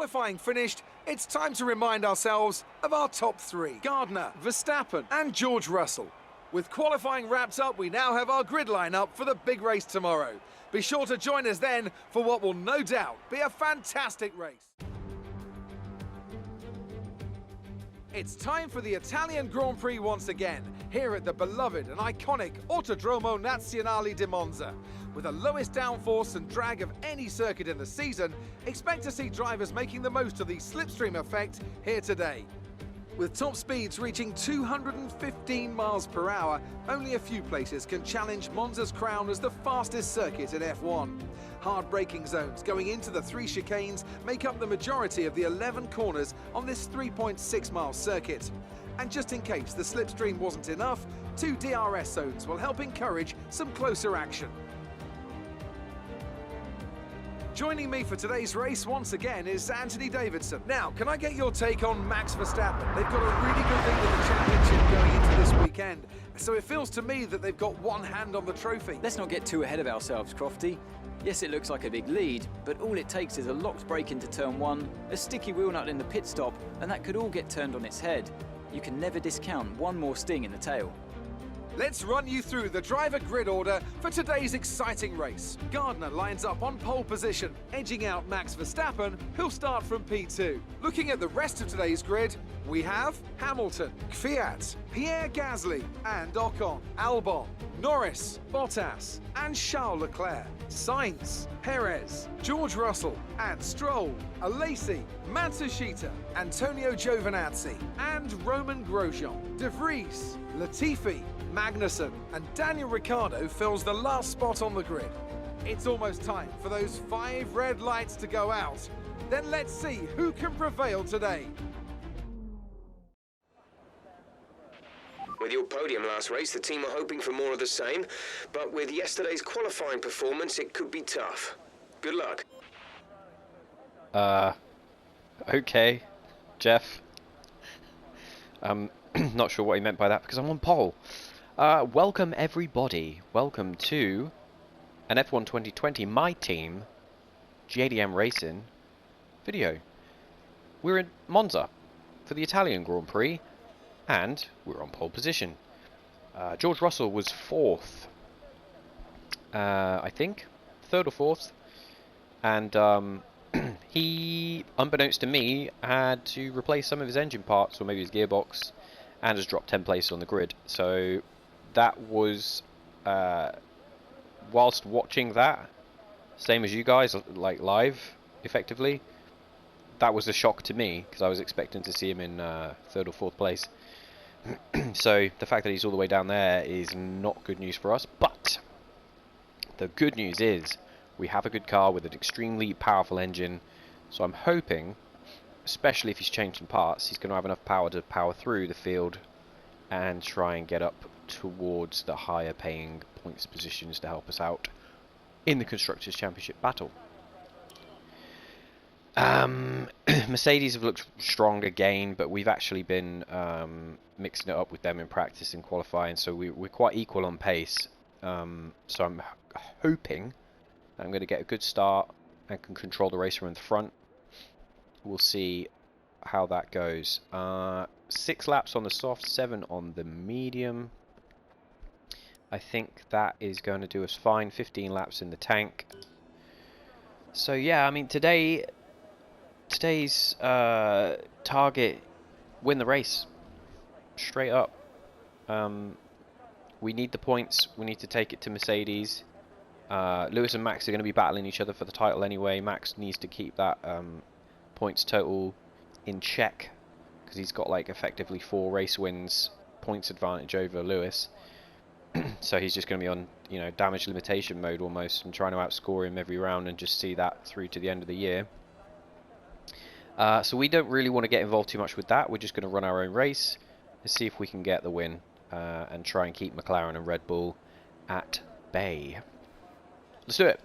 qualifying finished, it's time to remind ourselves of our top three: Gardner, Verstappen and George Russell. With qualifying wrapped up, we now have our grid lineup for the big race tomorrow. Be sure to join us then for what will no doubt be a fantastic race. It's time for the Italian Grand Prix once again, here at the beloved and iconic Autodromo Nazionale di Monza. With the lowest downforce and drag of any circuit in the season, expect to see drivers making the most of the slipstream effect here today. With top speeds reaching 215 miles per hour, only a few places can challenge Monza's crown as the fastest circuit in F1. Hard braking zones going into the 3 chicanes make up the majority of the 11 corners on this 3.6-mile circuit. And just in case the slipstream wasn't enough, 2 DRS zones will help encourage some closer action. Joining me for today's race once again is Anthony Davidson. Now, can I get your take on Max Verstappen? They've got a really good lead in the championship going into this weekend, so it feels to me that they've got one hand on the trophy. Let's not get too ahead of ourselves, Crofty. Yes, it looks like a big lead, but all it takes is a locked break into turn 1, a sticky wheel nut in the pit stop, and that could all get turned on its head. You can never discount one more sting in the tail. Let's run you through the driver grid order for today's exciting race. Gardner lines up on pole position, edging out Max Verstappen, who'll start from P2. Looking at the rest of today's grid, we have Hamilton, Kvyat, Pierre Gasly and Ocon, Albon, Norris, Bottas and Charles Leclerc, Sainz, Perez, George Russell and Stroll, Alesi, Matsushita, Antonio Giovinazzi and Roman Grosjean, De Vries, Latifi, Magnussen and Daniel Ricciardo fills the last spot on the grid. It's almost time for those 5 red lights to go out. Then let's see who can prevail today. With your podium last race, the team are hoping for more of the same, but with yesterday's qualifying performance, it could be tough. Good luck. Okay, Jeff. Not sure what he meant by that because I'm on pole. Welcome everybody. Welcome to an F1 2020 My Team JDM Racing video. We're in Monza for the Italian Grand Prix and we're on pole position. George Russell was 4th, I think, 3rd or 4th, and he, unbeknownst to me, had to replace some of his engine parts or maybe his gearbox and has dropped 10 places on the grid. So that was, whilst watching that, same as you guys, like live, effectively, that was a shock to me because I was expecting to see him in 3rd or 4th place. So the fact that he's all the way down there is not good news for us, but the good news is we have a good car with an extremely powerful engine, so I'm hoping, especially if he's changed some parts, he's going to have enough power to power through the field and try and get up towards the higher paying points positions to help us out in the Constructors' Championship battle. Mercedes have looked strong again, but we've actually been mixing it up with them in practice and qualifying, so we're quite equal on pace. So I'm hoping that I'm going to get a good start and can control the race from the front. We'll see how that goes. 6 laps on the soft, 7 on the medium. I think that is going to do us fine. 15 laps in the tank. So yeah, I mean today's target, win the race, straight up. We need the points. We need to take it to Mercedes. Lewis and Max are going to be battling each other for the title anyway. Max needs to keep that points total in check because he's got like effectively 4 race wins, points advantage over Lewis. So he's just going to be on, you know, damage limitation mode almost and trying to outscore him every round and just see that through to the end of the year. So we don't really want to get involved too much with that. We're just going to run our own race and see if we can get the win and try and keep McLaren and Red Bull at bay. Let's do it.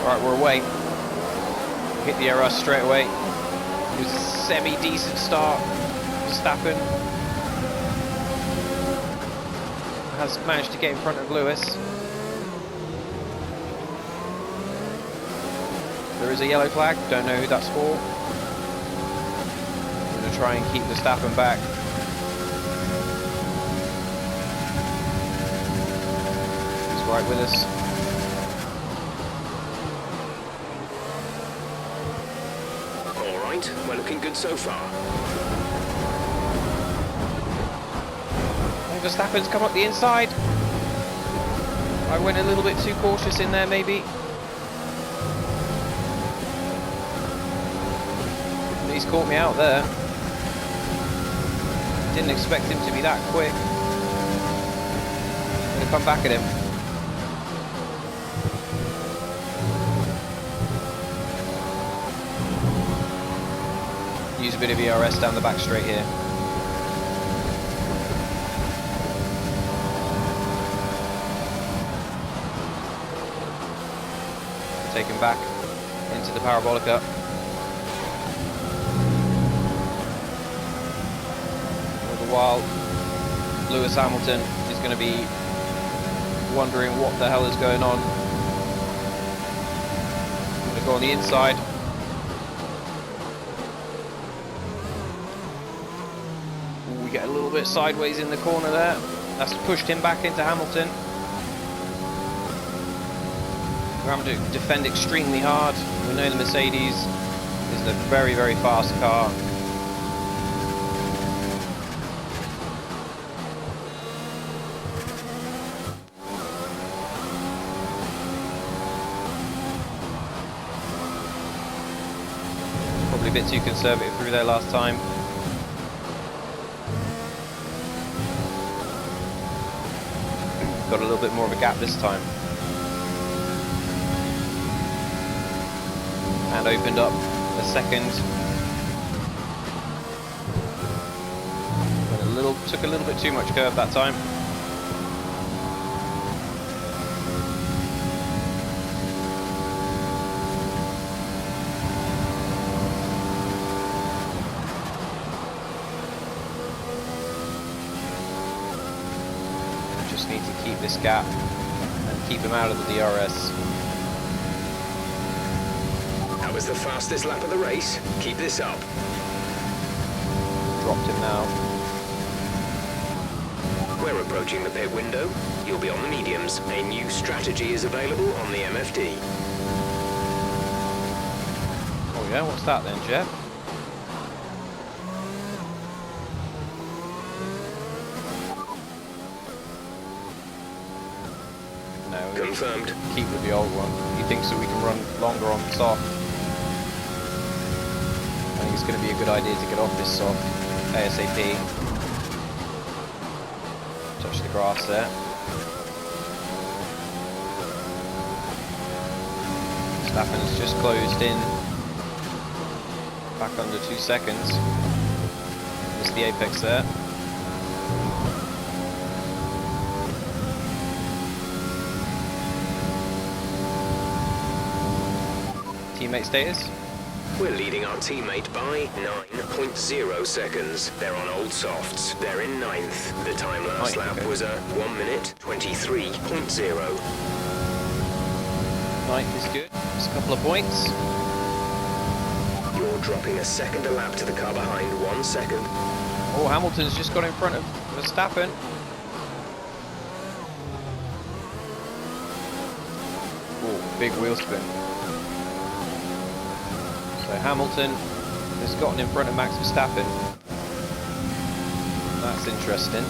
Alright, we're away. Hit the air straight away. It was a semi-decent start. Verstappen. has managed to get in front of Lewis. There is a yellow flag, don't know who that's for. I'm going to try and keep Verstappen back. He's right with us. All right, we're looking good so far. And Verstappen's come up the inside. I went a little bit too cautious in there, maybe. He's caught me out there. Didn't expect him to be that quick. I'm going to come back at him. Use a bit of ERS down the back straight here. Take him back into the parabolica. While Lewis Hamilton is going to be wondering what the hell is going on. I'm going to go on the inside. Ooh, we get a little bit sideways in the corner there. That's pushed him back into Hamilton. We're having to defend extremely hard. We know the Mercedes is a very, very fast car. A bit too conservative through there last time. Got a little bit more of a gap this time. And opened up a second. Took a little bit too much curve that time. Need to keep this gap and keep him out of the DRS. That was the fastest lap of the race. Keep this up. Dropped him now. We're approaching the pit window. You'll be on the mediums. A new strategy is available on the MFD. Oh yeah, what's that then, Jeff? Confirmed. Keep with the old one. He thinks that we can run longer on soft. I think it's going to be a good idea to get off this soft ASAP. Touch the grass there. Verstappen's just closed in. Back under 2 seconds. Missed the apex there. Teammate status? We're leading our teammate by 9.0 seconds. They're on old softs. They're in 9th. The time last lap was a 1 minute 23.0. 9th is good. Just a couple of points. You're dropping a second a lap to the car behind. 1 second. Oh, Hamilton's just got in front of Verstappen. Oh, big wheel spin. So Hamilton has gotten in front of Max Verstappen. That's interesting.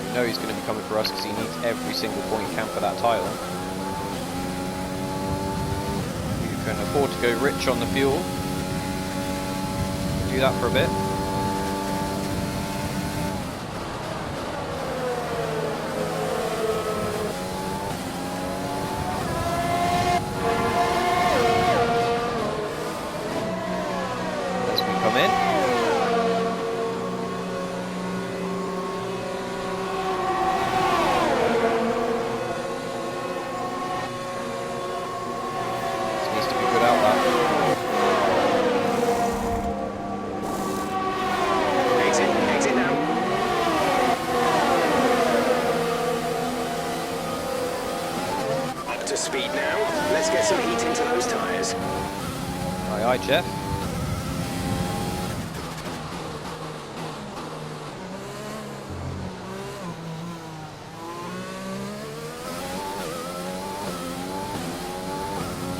We know he's going to be coming for us because he needs every single point he can for that title. You can afford to go rich on the fuel. Do that for a bit. Aye, Jeff.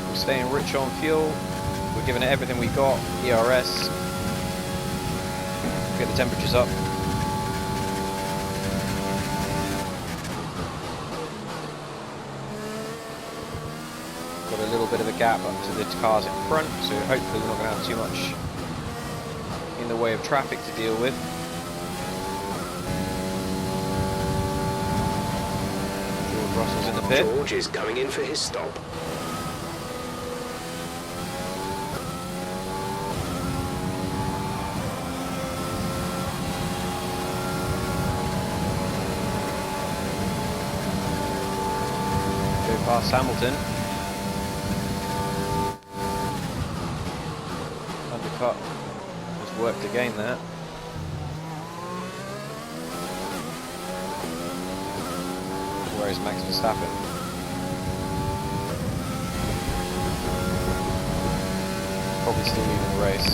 We're staying rich on fuel. We're giving it everything we got. ERS. Get the temperatures up. Got a little bit of a gap up to the cars in front, so hopefully we're not going to have too much in the way of traffic to deal with. George Russell's in the pit. George is coming in for his stop. Go past Hamilton. Undercut has worked again there. Where is Max Verstappen? Probably still leading the race.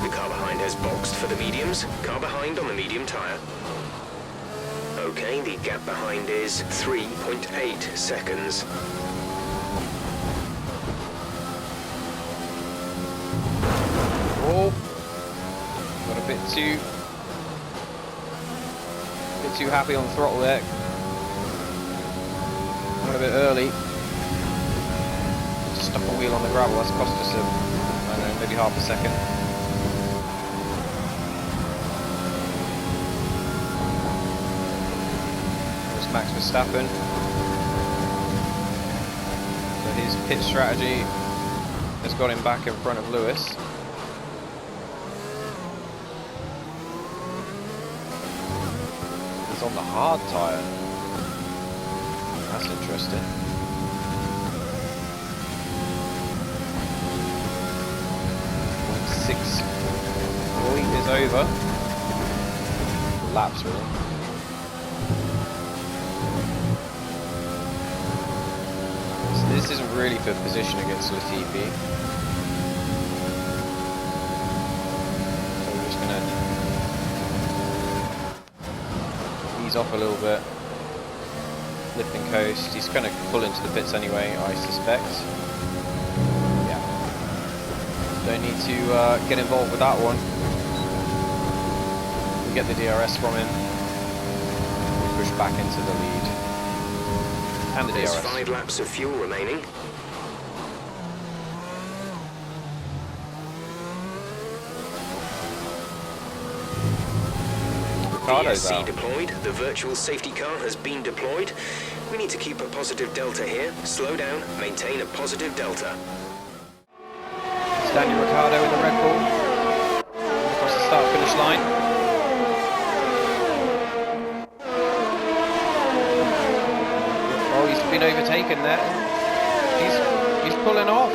The car behind has boxed for the mediums. Car behind on the medium tyre. Okay, the gap behind is 3.8 seconds. Oh, got a bit too happy on the throttle there. Went a bit early. Stuck a wheel on the gravel. That's cost us I don't know, maybe half a second. There's Max Verstappen. So his pit strategy has got him back in front of Lewis. He's on the hard tyre. That's interesting. .6 point is over. Laps really. So this isn't really for position against Latifi. So we're just gonna ease off a little bit. Lifting coast. He's going to pull into the pits anyway, I suspect. Yeah. Don't need to get involved with that one. We get the DRS from him. We push back into the lead. And the There's DRS. 5 laps of fuel remaining. Ricardo's VSC out. deployed. The virtual safety car has been deployed. We need to keep a positive delta here. Slow down, maintain a positive delta. It's Daniel Ricciardo in the Red Bull. Across the start-finish line. Oh, he's been overtaken there. He's pulling off.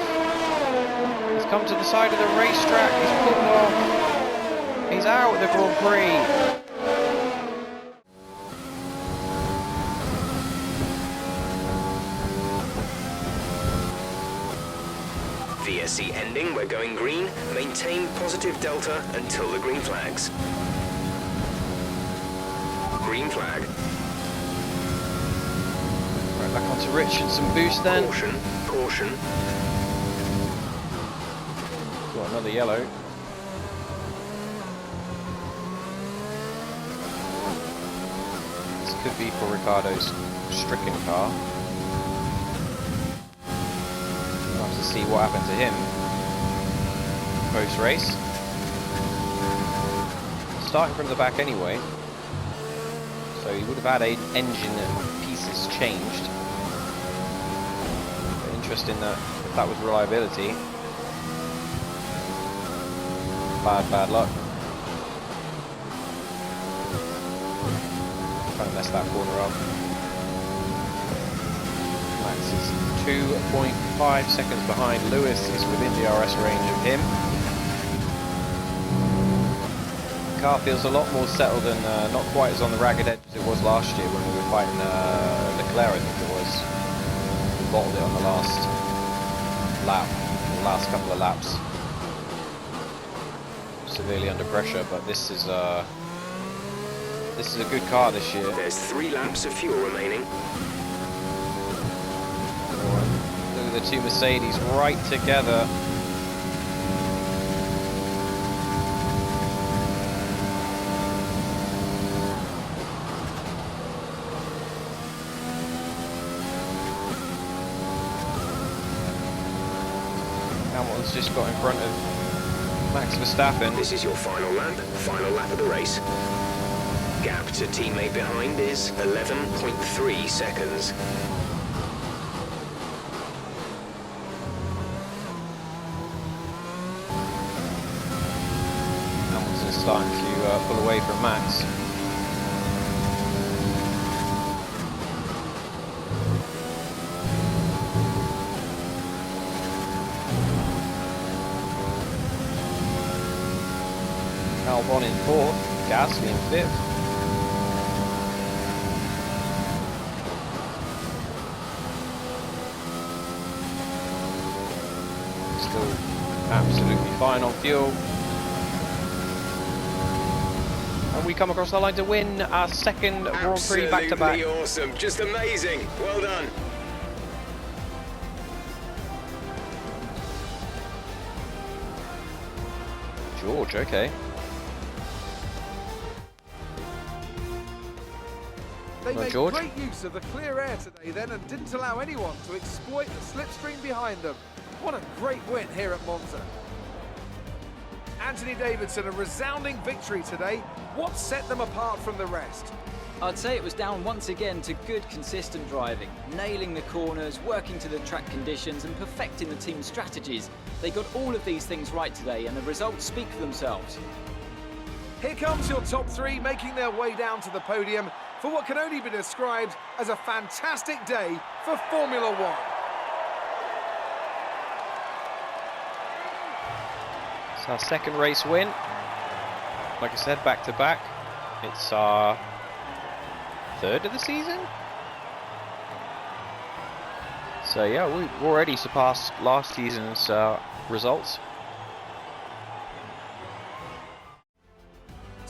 He's come to the side of the racetrack. He's pulled off. He's out of the Grand Prix. VSC ending, we're going green. Maintain positive delta until the green flags. Green flag. Right, back onto Rich and some boost then. Caution, caution. Got another yellow. This could be for Ricardo's stricken car. We'll have to see what happened to him post-race. Starting from the back anyway, so he would have had engine pieces changed. But interesting that if that was reliability. Bad luck. Trying to mess that corner up. Max is 2.5 seconds behind. Lewis is within the DRS range of him. The car feels a lot more settled and not quite as on the ragged edge as it was last year when we were fighting Leclerc, I think it was. We bottled it on the last lap, the last couple of laps. severely under pressure, but this is a good car this year. There's 3 laps of fuel remaining. Look at the two Mercedes right together. Hamilton's just got in front of Max Verstappen. This is your final lap of the race. Gap to teammate behind is 11.3 seconds. Hamilton's starting to pull away from Max. Albon in 4th, Gasly in 5th. Still absolutely fine on fuel. And we come across the line to win our 2nd Grand Prix back-to-back. Absolutely awesome, just amazing. Well done. George, okay. They Well, made George. great use of the clear air today then and didn't allow anyone to exploit the slipstream behind them. What a great win here at Monza. Anthony Davidson, a resounding victory today. What set them apart from the rest? I'd say it was down once again to good, consistent driving, nailing the corners, working to the track conditions and perfecting the team's strategies. They got all of these things right today and the results speak for themselves. Here comes your top 3 making their way down to the podium for what can only be described as a fantastic day for Formula One. It's our 2nd race win. Like I said, back-to-back. It's our 3rd of the season. So yeah, we've already surpassed last season's results.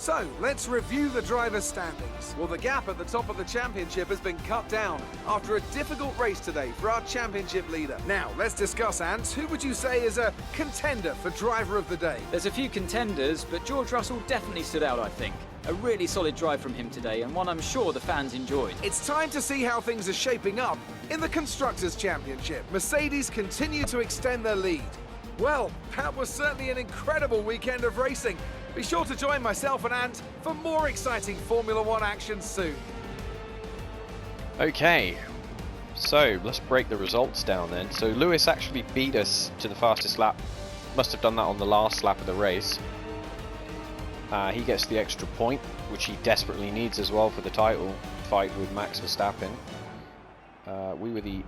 So, let's review the drivers' standings. Well, the gap at the top of the championship has been cut down after a difficult race today for our championship leader. Now, let's discuss, Ant. Who would you say is a contender for driver of the day? There's a few contenders, but George Russell definitely stood out, I think. A really solid drive from him today, and one I'm sure the fans enjoyed. It's time to see how things are shaping up in the Constructors' Championship. Mercedes continue to extend their lead. Well, that was certainly an incredible weekend of racing. Be sure to join myself and Ant for more exciting Formula One action soon. Okay, so let's break the results down then. So Lewis actually beat us to the fastest lap. Must have done that on the last lap of the race. He gets the extra point, which he desperately needs as well for the title fight with Max Verstappen. We were the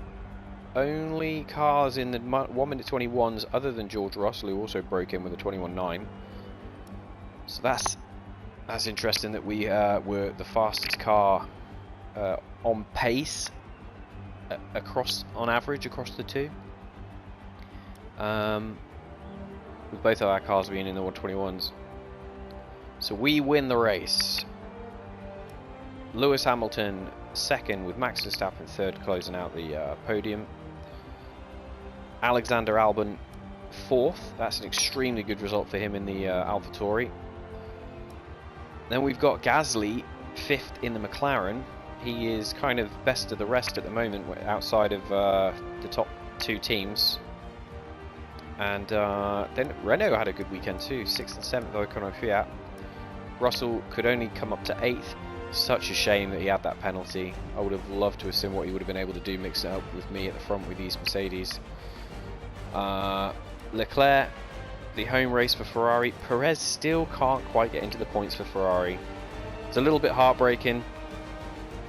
only cars in the 1:21s other than George Russell, who also broke in with a 21.9. So that's interesting that we were the fastest car on pace on average across the two. With both of our cars being in the 121s. So we win the race. Lewis Hamilton 2nd with Max Verstappen 3rd, closing out the podium. Alexander Albon 4th. That's an extremely good result for him in the AlphaTauri. Then we've got Gasly 5th in the McLaren. He is kind of best of the rest at the moment outside of the top 2 teams. And then Renault had a good weekend too, 6th and 7th Ocon and Fiat. Russell could only come up to 8th. Such a shame that he had that penalty. I would have loved to have seen what he would have been able to do, mix it up with me at the front with these Mercedes. Leclerc, the home race for Ferrari. Perez still can't quite get into the points for Ferrari. It's a little bit heartbreaking,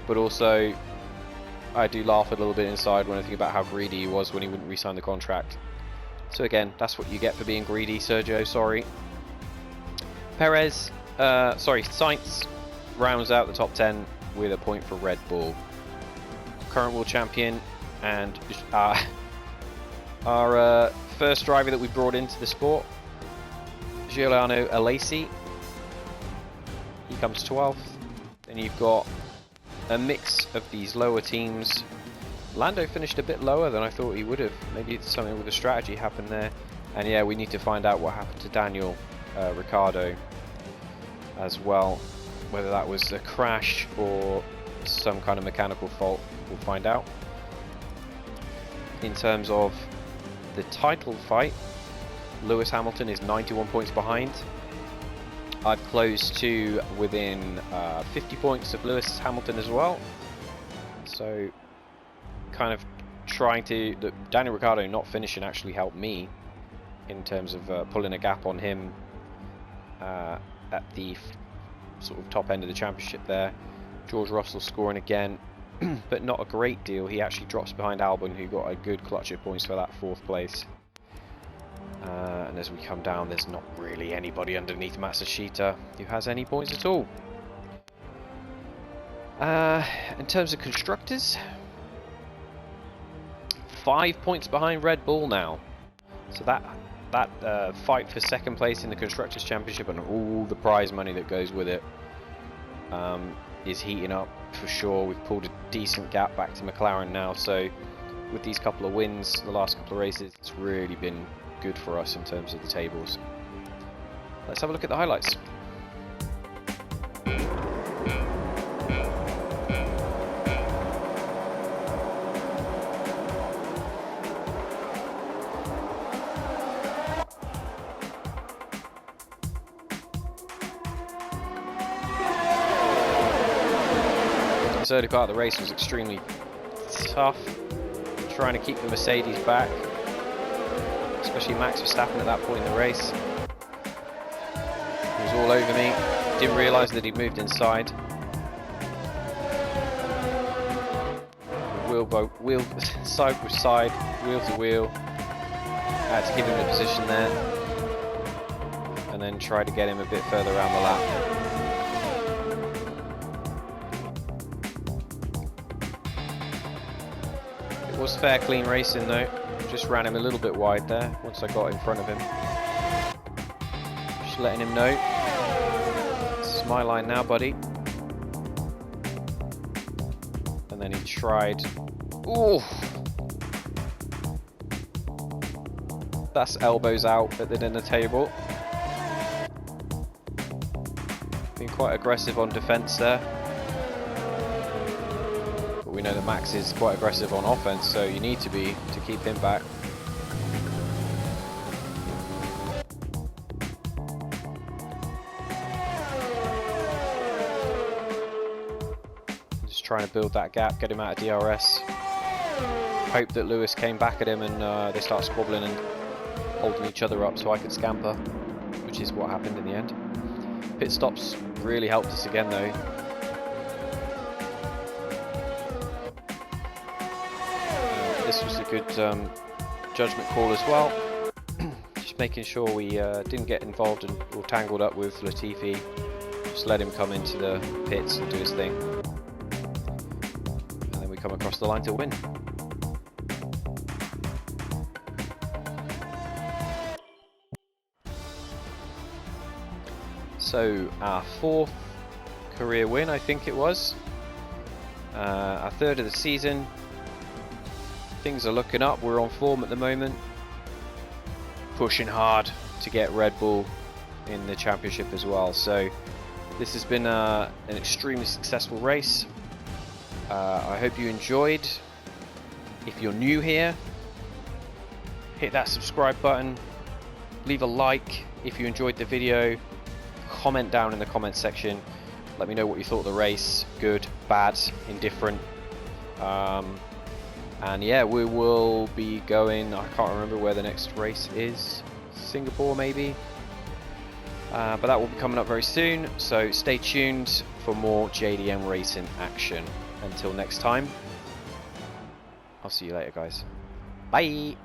but also I do laugh a little bit inside when I think about how greedy he was when he wouldn't re-sign the contract. So again, that's what you get for being greedy, Sergio, sorry. Sainz rounds out the top 10 with a point for Red Bull. Current world champion and our first driver that we brought into the sport, Giuliano Alesi, he comes 12th. Then you've got a mix of these lower teams. Lando finished a bit lower than I thought he would have. Maybe something with the strategy happened there. And yeah, we need to find out what happened to Daniel Ricciardo as well. Whether that was a crash or some kind of mechanical fault, we'll find out. In terms of the title fight, Lewis Hamilton is 91 points behind. I've closed to within 50 points of Lewis Hamilton as well. So kind of trying to... Daniel Ricciardo not finishing actually helped me in terms of pulling a gap on him at the sort of top end of the championship there. George Russell scoring again, but not a great deal. He actually drops behind Albon, who got a good clutch of points for that 4th place. And as we come down, there's not really anybody underneath Matsushita who has any points at all. In terms of constructors, 5 points behind Red Bull now. So that fight for 2nd place in the Constructors' Championship and all the prize money that goes with it is heating up for sure. We've pulled a decent gap back to McLaren now, so with these couple of wins, the last couple of races, it's really been good for us in terms of the tables. Let's have a look at the highlights. The early part of the race was extremely tough, trying to keep the Mercedes back, especially Max Verstappen at that point in the race. He was all over me, didn't realise that he'd moved inside. Wheel side by side, wheel to wheel. I had to give him the position there and then try to get him a bit further around the lap. It was fair, clean racing though. Just ran him a little bit wide there once I got in front of him. Just letting him know. This is my line now, buddy. And then he tried. Ooh! That's elbows out at the dinner table. Been quite aggressive on defence there. But we know that Max is quite aggressive on offence, so you need to be to keep him back. Just trying to build that gap, get him out of DRS. Hope that Lewis came back at him and they start squabbling and holding each other up so I could scamper, which is what happened in the end. Pit stops really helped us again though. This was a good judgment call as well. Just making sure we didn't get involved or tangled up with Latifi. Just let him come into the pits and do his thing. And then we come across the line to win. So our 4th career win, I think it was. Our 3rd of the season. Things are looking up, we're on form at the moment. Pushing hard to get Red Bull in the championship as well. So this has been an extremely successful race. I hope you enjoyed. If you're new here, hit that subscribe button. Leave a like if you enjoyed the video. Comment down in the comments section. Let me know what you thought of the race. Good, bad, indifferent. And yeah, we will be going, I can't remember where the next race is. Singapore maybe. But that will be coming up very soon. So stay tuned for more JDM racing action. Until next time, I'll see you later guys. Bye!